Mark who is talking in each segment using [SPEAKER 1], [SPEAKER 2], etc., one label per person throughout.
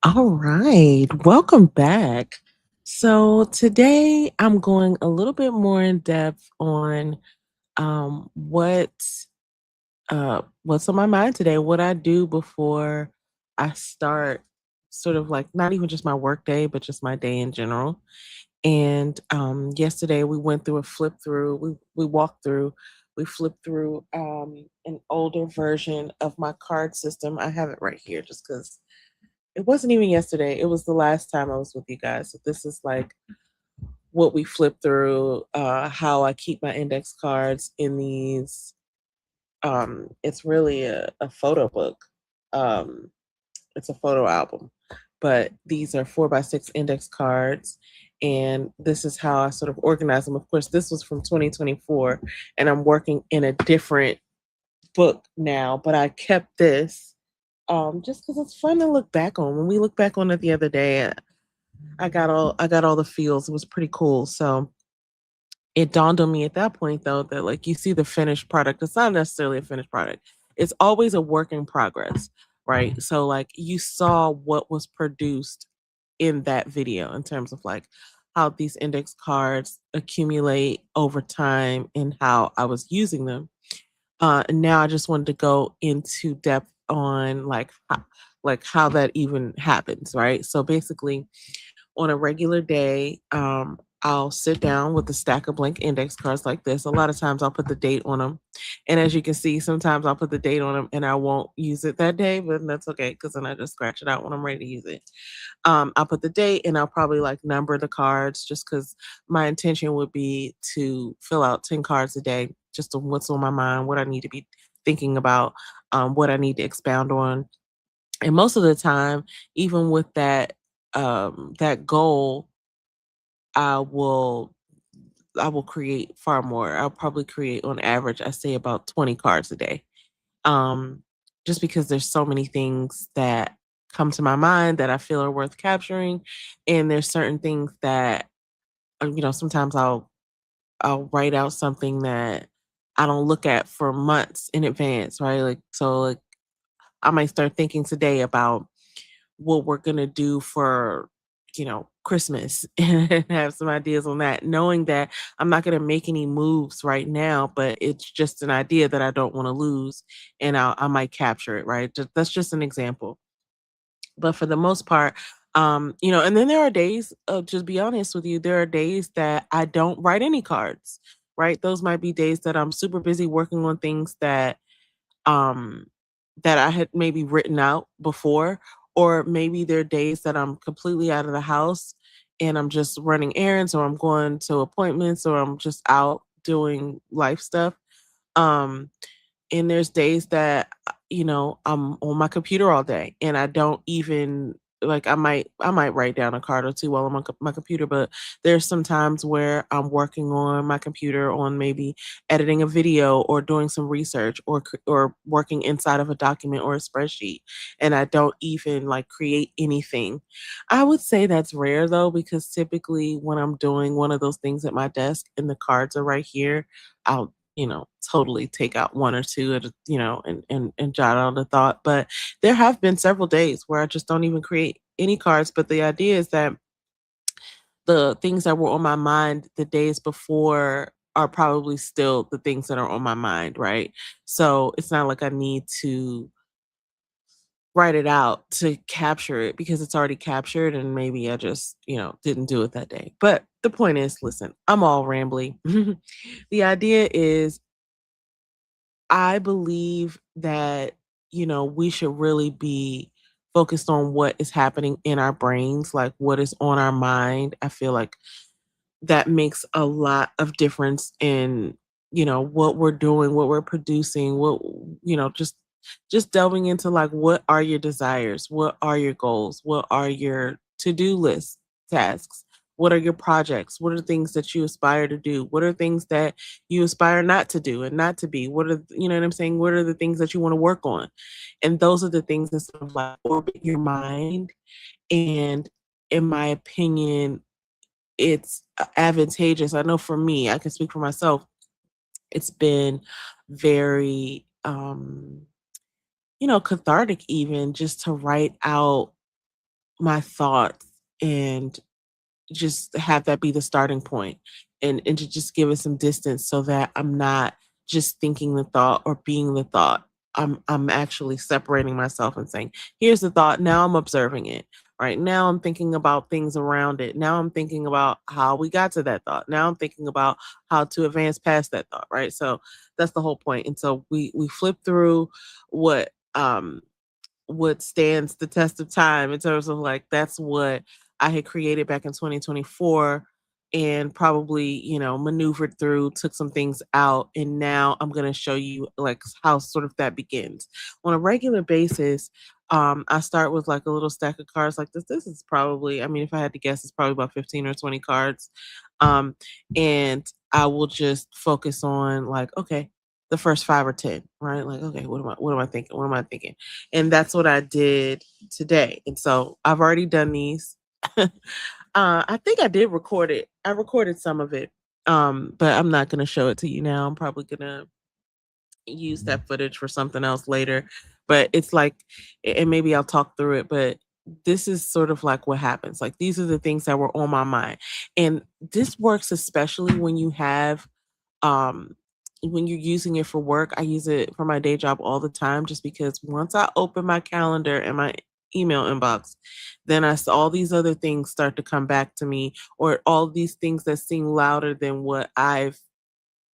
[SPEAKER 1] All right, welcome back. So today I'm going a little bit more in depth on what's on my mind today, what I do before I start sort of like not even just my work day, but just my day in general. And yesterday we went through a flip through, we walked through, we flipped through an older version of my card system. I have it right here just because it wasn't even yesterday. It was the last time I was with you guys. So this is like what we flipped through, how I keep my index cards in these. It's really a photo book. Um, it's a photo album, but these are 4x6 index cards. And this is how I sort of organize them. Of course, this was from 2024, and I'm working in a different book now, but I kept this just because it's fun to look back on. When we look back on it the other day, I got all the feels. It was pretty cool. So it dawned on me at that point though that like you see the finished product. It's not necessarily a finished product. It's always a work in progress, right? So like you saw what was produced in that video in terms of like how these index cards accumulate over time and how I was using them. And now I just wanted to go into depth on like how that even happens, right? So basically, on a regular day, I'll sit down with a stack of blank index cards like this. A lot of times I'll put the date on them. And as you can see, sometimes I'll put the date on them and I won't use it that day, but that's okay because then I just scratch it out when I'm ready to use it. I'll put the date and I'll probably like number the cards just because my intention would be to fill out 10 cards a day, just on what's on my mind, what I need to be thinking about, what I need to expound on. And most of the time, even with that goal, I will I will create far more. I'll probably create on average, I say about 20 cards a day. Um, just because there's so many things that come to my mind that I feel are worth capturing. And there's certain things that sometimes I'll write out something that I don't look at for months in advance, right? Like so like I might start thinking today about what we're gonna do for, Christmas and have some ideas on that, knowing that I'm not gonna make any moves right now, but it's just an idea that I don't want to lose, and I might capture it, right? That's just an example. But for the most part, and then there are days, just be honest with you, there are days that I don't write any cards, right? Those might be days that I'm super busy working on things um, that I had maybe written out before, or maybe there are days that I'm completely out of the house and I'm just running errands, or I'm going to appointments, or I'm just out doing life stuff. Um, and there's days that, I'm on my computer all day and I don't even like I might write down a card or two while I'm on my computer, but there's some times where I'm working on my computer on maybe editing a video or doing some research or working inside of a document or a spreadsheet, and I don't even like create anything. I would say that's rare though, because typically when I'm doing one of those things at my desk and the cards are right here, I'll totally take out one or two and jot out a thought. But there have been several days where I just don't even create any cards. But the idea is that the things that were on my mind the days before are probably still the things that are on my mind, right? So it's not like I need to write it out to capture it because it's already captured and maybe I just, didn't do it that day. But the point is, listen, I'm all rambly. The idea is I believe that, we should really be focused on what is happening in our brains, like what is on our mind. I feel like that makes a lot of difference in, what we're doing, what we're producing, just delving into like what are your desires, what are your goals, what are your to-do list tasks, what are your projects, what are the things that you aspire to do, what are things that you aspire not to do and not to be, what are what I'm saying, what are the things that you want to work on, and those are the things that sort of like orbit your mind. And in my opinion, it's advantageous. I know for me, I can speak for myself, it's been very cathartic even just to write out my thoughts and just have that be the starting point, and to just give it some distance so that I'm not just thinking the thought or being the thought. I'm actually separating myself and saying, here's the thought, now I'm observing it. Right now I'm thinking about things around it. Now I'm thinking about how we got to that thought. Now I'm thinking about how to advance past that thought, right? So that's the whole point. And so we flip through what what stands the test of time in terms of like that's what I had created back in 2024 and probably, maneuvered through, took some things out, and now I'm going to show you like how sort of that begins. On a regular basis, I start with like a little stack of cards like this. This is probably, I mean, if I had to guess, it's probably about 15 or 20 cards. Um, and I will just focus on like, okay, the first 5 or 10, right? Like, okay, what am I thinking? What am I thinking? And that's what I did today. And so I've already done these. I think I did record it. I recorded some of it. But I'm not gonna show it to you now. I'm probably gonna use that footage for something else later. But it's like, and maybe I'll talk through it, but this is sort of like what happens. Like these are the things that were on my mind. And this works especially um when you're using it for work. I use it for my day job all the time just because once I open my calendar and my email inbox, then all these other things start to come back to me, or all these things that seem louder than what I've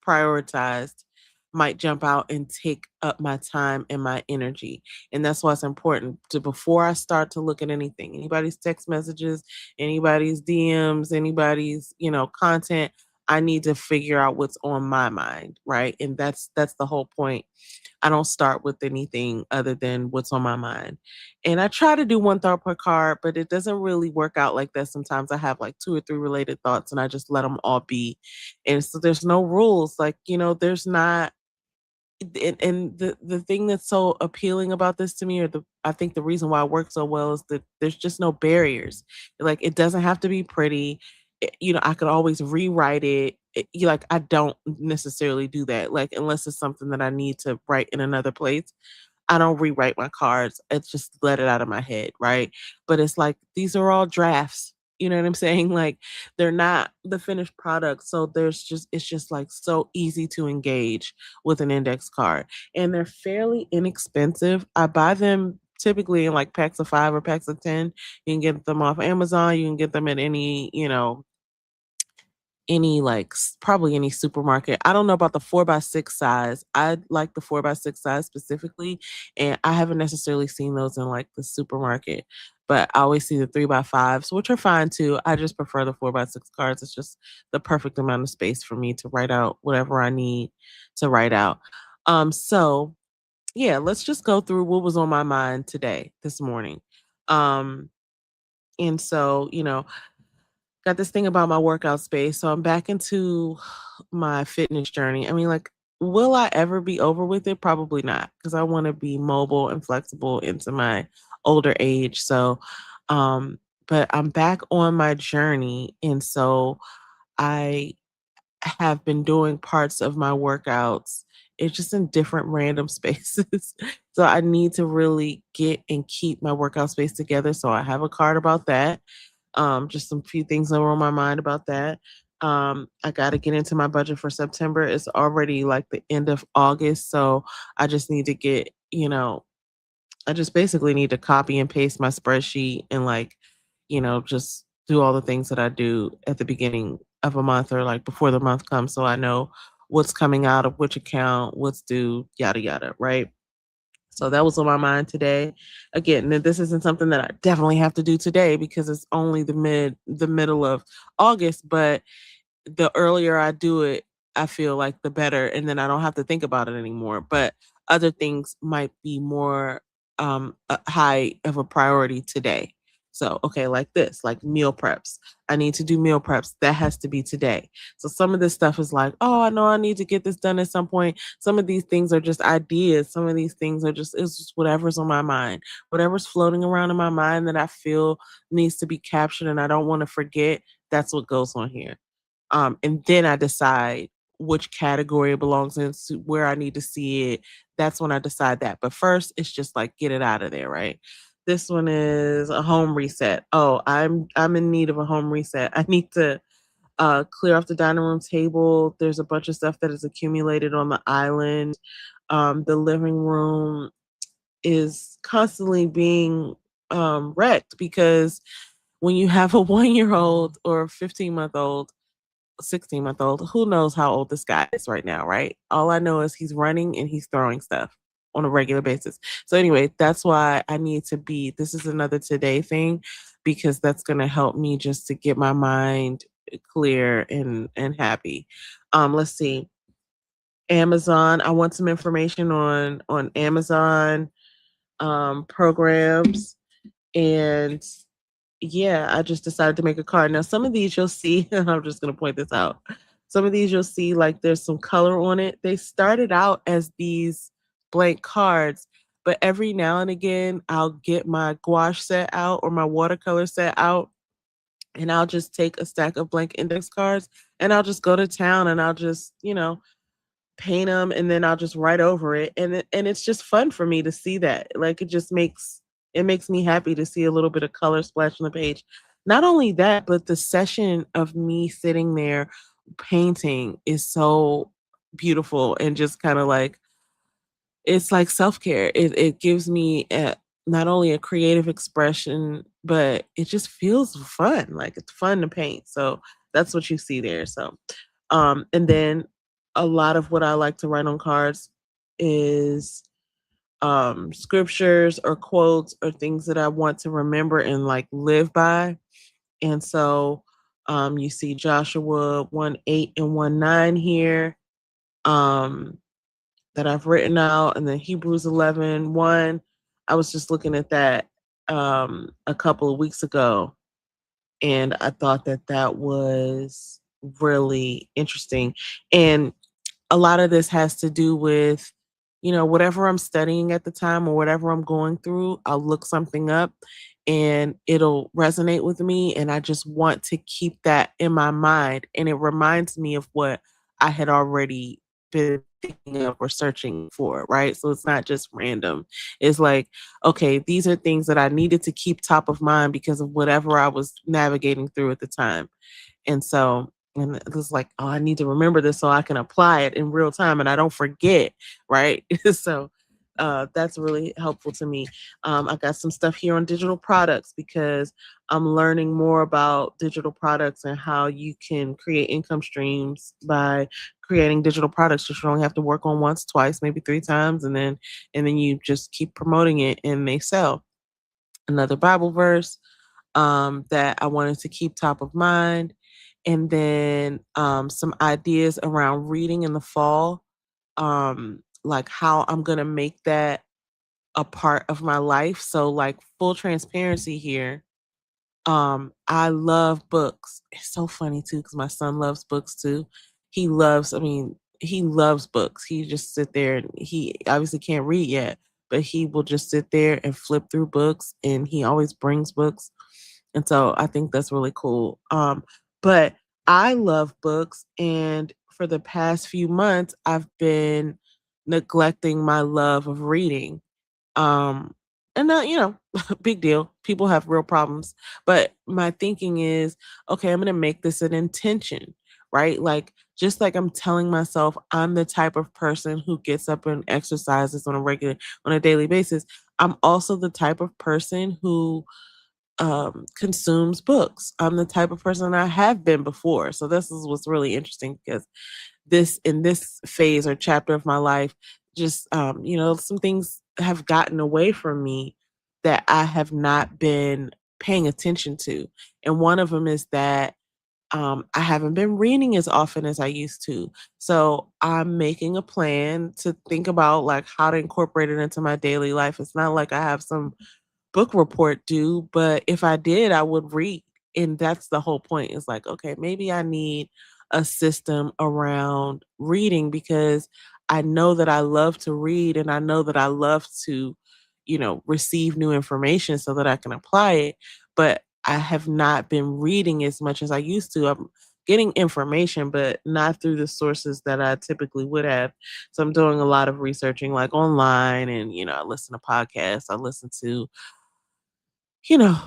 [SPEAKER 1] prioritized might jump out and take up my time and my energy. And that's why it's important to, before I start to look at anything, anybody's text messages, anybody's DMs, anybody's, content, I need to figure out what's on my mind, right? And that's the whole point. I don't start with anything other than what's on my mind. And I try to do one thought per card, but it doesn't really work out like that. Sometimes I have like two or three related thoughts and I just let them all be. And so there's no rules. Like, there's not, and the thing that's so appealing about this to me, or the I think the reason why it works so well, is that there's just no barriers. Like it doesn't have to be pretty. I could always rewrite it. Like I don't necessarily do that. Like unless it's something that I need to write in another place, I don't rewrite my cards. It's just let it out of my head, right? But it's like these are all drafts. You know what I'm saying? Like they're not the finished product. So it's just like so easy to engage with an index card. And they're fairly inexpensive. I buy them typically in like packs of 5 or packs of 10. You can get them off Amazon. You can get them at any like probably any supermarket. I don't know about the 4x6 size. I like the 4x6 size specifically, and I haven't necessarily seen those in like the supermarket. But I always see the 3x5s, which are fine too. I just prefer the 4x6 cards. It's just the perfect amount of space for me to write out whatever I need to write out. So yeah, let's just go through what was on my mind today, this morning. Um, and so, got this thing about my workout space. So I'm back into my fitness journey. I mean, like, will I ever be over with it? Probably not, because I want to be mobile and flexible into my older age. So, um, but I'm back on my journey. And so I have been doing parts of my workouts. It's just in different random spaces. So I need to really get and keep my workout space together. So I have a card about that. Just some few things that were on my mind about that. I got to get into my budget for September. It's already like the end of August, so I just need to I just basically need to copy and paste my spreadsheet and like, just do all the things that I do at the beginning of a month or like before the month comes, so I know what's coming out of which account, what's due, yada yada, right? So that was on my mind today. Again, this isn't something that I definitely have to do today because it's only the middle of August, but the earlier I do it, I feel like the better, and then I don't have to think about it anymore. But other things might be more high of a priority today. So, okay, like this, like meal preps. I need to do meal preps. That has to be today. So some of this stuff is like, oh, I know I need to get this done at some point. Some of these things are just ideas. Some of these things are it's just whatever's on my mind, whatever's floating around in my mind that I feel needs to be captured and I don't want to forget. That's what goes on here. And then I decide which category it belongs in, where I need to see it. That's when I decide that. But first, it's just like get it out of there, right? This one is a home reset. Oh, I'm in need of a home reset. I need to clear off the dining room table. There's a bunch of stuff that is accumulated on the island. The living room is constantly being wrecked because when you have a 1 year old or a 15-month-old, 16-month-old, who knows how old this guy is right now, right? All I know is he's running and he's throwing stuff on a regular basis. So anyway, that's why I need to be, this is another today thing because that's going to help me just to get my mind clear and happy. Let's see. Amazon. I want some information on Amazon programs, and yeah, I just decided to make a card. Now, some of these you'll see, I'm just going to point this out. Some of these you'll see like there's some color on it. They started out as these blank cards, but every now and again, I'll get my gouache set out or my watercolor set out, and I'll just take a stack of blank index cards and I'll just go to town and I'll just, paint them and then I'll just write over it, and it's just fun for me to see that. Like it makes me happy to see a little bit of color splash on the page. Not only that, but the session of me sitting there painting is so beautiful and just kind of like it's like self-care. It gives me not only a creative expression, but it just feels fun. Like it's fun to paint. So that's what you see there. So and then a lot of what I like to write on cards is scriptures or quotes or things that I want to remember and like live by. And so you see Joshua 1:8 and 1:9 here um, that I've written out, and then Hebrews 11:1. I was just looking at that a couple of weeks ago, and I thought that that was really interesting. And a lot of this has to do with, whatever I'm studying at the time or whatever I'm going through, I'll look something up and it'll resonate with me. And I just want to keep that in my mind. And it reminds me of what I had already been thinking of or searching for, right? So it's not just random. It's like, okay, these are things that I needed to keep top of mind because of whatever I was navigating through at the time. And so, and it was like, oh, I need to remember this so I can apply it in real time and I don't forget, right? So that's really helpful to me. I got some stuff here on digital products because I'm learning more about digital products and how you can create income streams by creating digital products. You should only have to work on once, twice, maybe three times, and then you just keep promoting it and they sell. Another Bible verse that I wanted to keep top of mind, and then some ideas around reading in the fall, like how I'm gonna make that a part of my life. So, like full transparency here, I love books. It's so funny too because my son loves books too. He loves books. He just sit there and he obviously can't read yet, but he will just sit there and flip through books and he always brings books. And so I think that's really cool. But I love books, and for the past few months, I've been neglecting my love of reading. Um, and big deal. People have real problems. But my thinking is, okay, I'm going to make this an intention, right? Like, just like I'm telling myself I'm the type of person who gets up and exercises on a daily basis, I'm also the type of person who consumes books. I'm the type of person I have been before. So this is what's really interesting because this in this phase or chapter of my life, just some things have gotten away from me that I have not been paying attention to. And one of them is that I haven't been reading as often as I used to. So I'm making a plan to think about like how to incorporate it into my daily life. It's not like I have some book report due, but if I did, I would read. And that's the whole point. Is like, okay, maybe I need a system around reading because I know that I love to read and I know that I love to, receive new information so that I can apply it. But I have not been reading as much as I used to. I'm getting information, but not through the sources that I typically would have. So I'm doing a lot of researching like online and, I listen to podcasts, I listen to you know,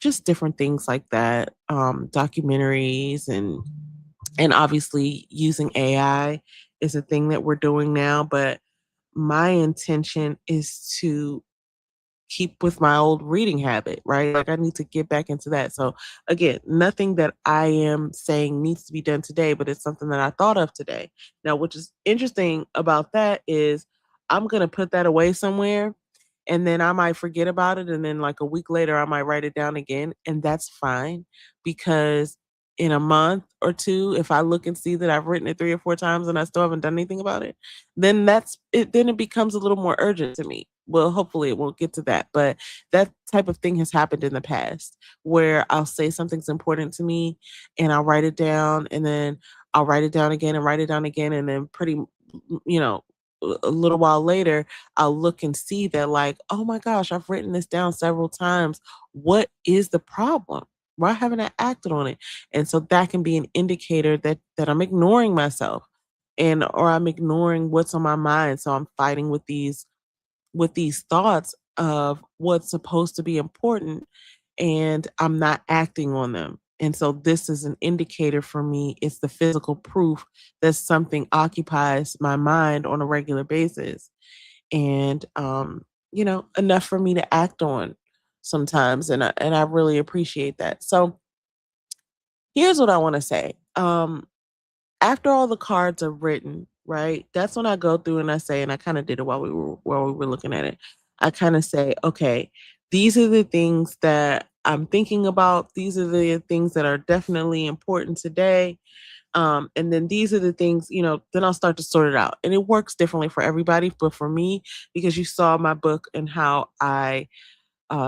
[SPEAKER 1] just different things like that, documentaries and obviously using AI is a thing that we're doing now, but my intention is to keep with my old reading habit, right? Like I need to get back into that. So again, nothing that I am saying needs to be done today, but it's something that I thought of today. Now, which is interesting about that is I'm going to put that away somewhere and then I might forget about it and then like a week later I might write it down again and that's fine because in a month or two if I look and see that I've written it 3 or 4 times and I still haven't done anything about it, then that's it then it becomes a little more urgent to me. Well, hopefully it won't get to that, but that type of thing has happened in the past where I'll say something's important to me and I'll write it down and then I'll write it down again and write it down again and then you know, a little while later, I'll look and see that like, oh my gosh, I've written this down several times. What is the problem? Why haven't I acted on it? And so that can be an indicator that I'm ignoring myself and or I'm ignoring what's on my mind. So I'm fighting with these thoughts of what's supposed to be important and I'm not acting on them. And so this is an indicator for me. It's the physical proof that something occupies my mind on a regular basis. And enough for me to act on sometimes. And I really appreciate that. So here's what I want to say. After all the cards are written, right? That's when I go through and I say, and I kind of did it while we were looking at it. I kind of say, okay, these are the things that I'm thinking about. These are the things that are definitely important today. And then these are the things, then I'll start to sort it out. And it works differently for everybody. But for me, because you saw my book and how I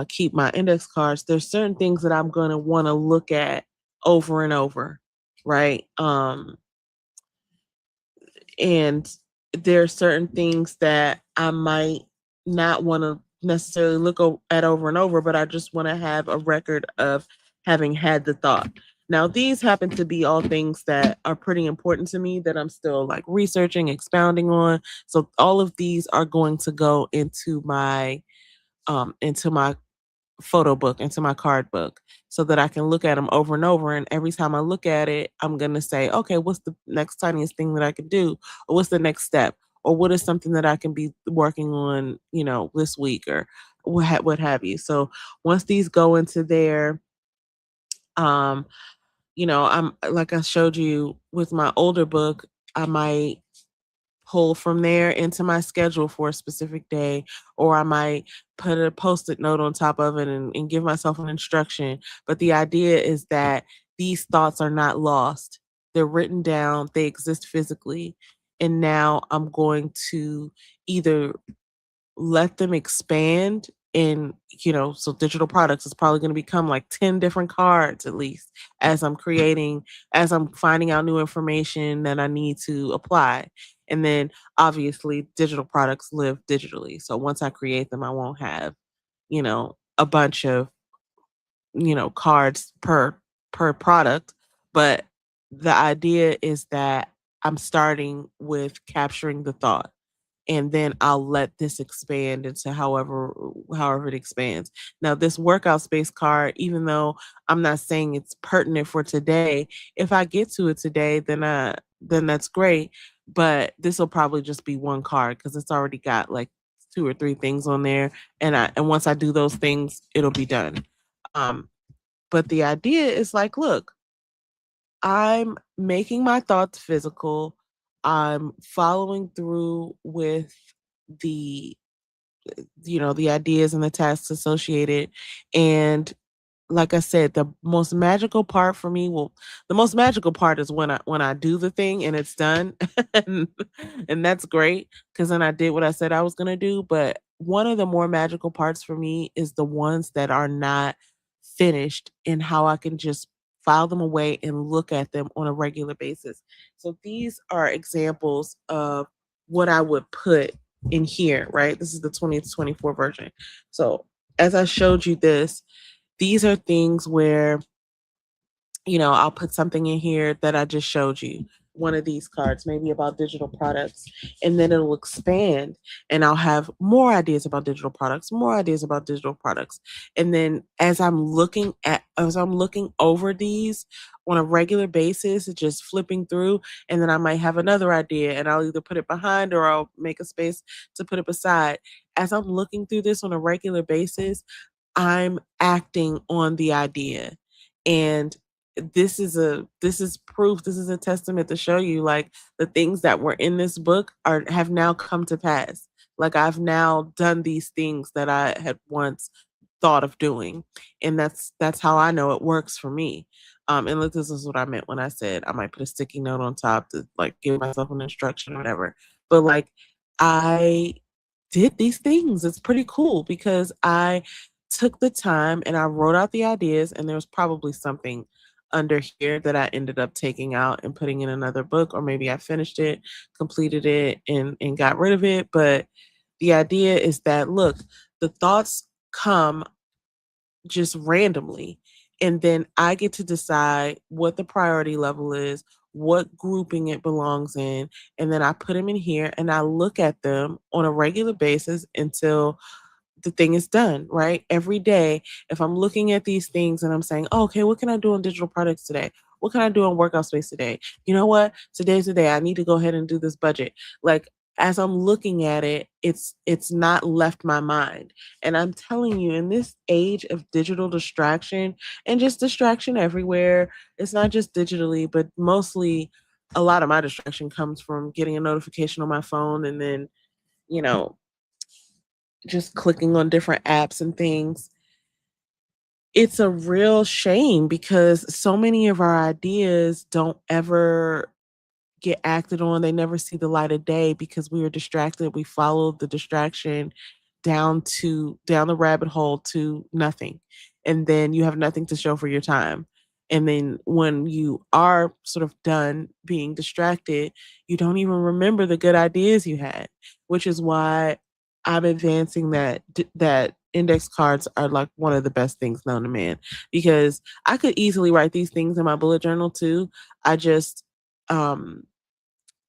[SPEAKER 1] keep my index cards, there's certain things that I'm going to want to look at over and over, right? And there are certain things that I might not want to necessarily at over and over, but I just want to have a record of having had the thought. Now, these happen to be all things that are pretty important to me that I'm still like researching, expounding on. So all of these are going to go into my photo book, into my card book, so that I can look at them over and over. And every time I look at it, I'm going to say, okay, what's the next tiniest thing that I could do? Or what's the next step? Or what is something that I can be working on, this week or what have you. So once these go into there, um, I'm like I showed you with my older book, I might pull from there into my schedule for a specific day, or I might put a post-it note on top of it and give myself an instruction. But the idea is that these thoughts are not lost. They're written down, they exist physically. And now I'm going to either let them expand in, so digital products is probably going to become like 10 different cards at least as I'm finding out new information that I need to apply. And then obviously digital products live digitally. So once I create them, I won't have, a bunch of, cards per product. But the idea is that I'm starting with capturing the thought and then I'll let this expand into however it expands. Now, this workout space card, even though I'm not saying it's pertinent for today, if I get to it today, then that's great. But this will probably just be one card because it's already got like 2 or 3 things on there, and once I do those things, it'll be done. Um, but the idea is like, look, I'm making my thoughts physical. I'm following through with the the ideas and the tasks associated. And like I said, the most magical part for me, well, the most magical part is when I do the thing and it's done. and, and that's great because then I did what I said I was gonna do. But one of the more magical parts for me is the ones that are not finished and how I can just file them away and look at them on a regular basis. So these are examples of what I would put in here, right? This is the 2024 version. So as I showed you this, these are things where, I'll put something in here that I just showed you. one of these cards, maybe about digital products, and then it'll expand and I'll have more ideas about digital products, more ideas about digital products. And then as I'm looking over these on a regular basis, just flipping through, and then I might have another idea and I'll either put it behind or I'll make a space to put it beside. As I'm looking through this on a regular basis, I'm acting on the idea. And this is proof, this is a testament to show you like the things that were in this book are have now come to pass. Like I've now done these things that I had once thought of doing. And that's how I know it works for me. And look, this is what I meant when I said I might put a sticky note on top to like give myself an instruction or whatever. But like I did these things. It's pretty cool because I took the time and I wrote out the ideas, and there was probably something under here that I ended up taking out and putting in another book, or maybe I finished it, completed it, and got rid of it. But the idea is that look, the thoughts come just randomly. And then I get to decide what the priority level is, what grouping it belongs in. And then I put them in here and I look at them on a regular basis until the thing is done, right? Every day, if I'm looking at these things and I'm saying, oh, okay, what can I do on digital products today? What can I do on workout space today? You know what? Today's the day. I need to go ahead and do this budget. Like as I'm looking at it, it's not left my mind. And I'm telling you, in this age of digital distraction and just distraction everywhere, it's not just digitally, but mostly a lot of my distraction comes from getting a notification on my phone and then, you know, just clicking on different apps and things. It's a real shame because so many of our ideas don't ever get acted on. They never see the light of day because we were distracted. We followed the distraction down the rabbit hole to nothing. And then you have nothing to show for your time. And then when you are sort of done being distracted, you don't even remember the good ideas you had, which is why I'm advancing that index cards are like one of the best things known to man, because I could easily write these things in my bullet journal too. I just um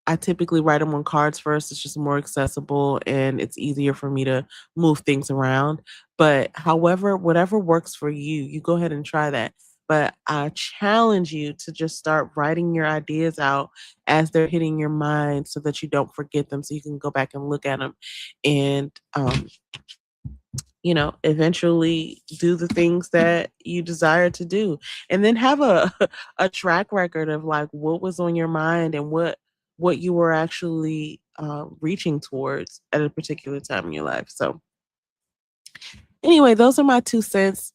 [SPEAKER 1] I typically write them on cards first. It's just more accessible and it's easier for me to move things around. But however, whatever works for you, you go ahead and try that. But I challenge you to just start writing your ideas out as they're hitting your mind so that you don't forget them, so you can go back and look at them and, eventually do the things that you desire to do. And then have a track record of like what was on your mind and what you were actually reaching towards at a particular time in your life. So anyway, those are my 2 cents.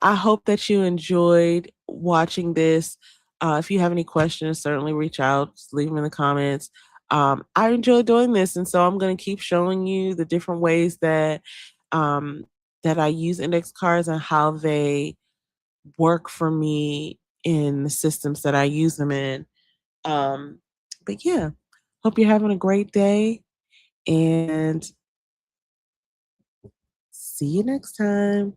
[SPEAKER 1] I hope that you enjoyed watching this. If you have any questions, certainly reach out, just leave them in the comments. I enjoy doing this, and so I'm going to keep showing you the different ways um, that I use index cards and how they work for me in the systems that I use them in. Um, but yeah, hope you're having a great day, and see you next time.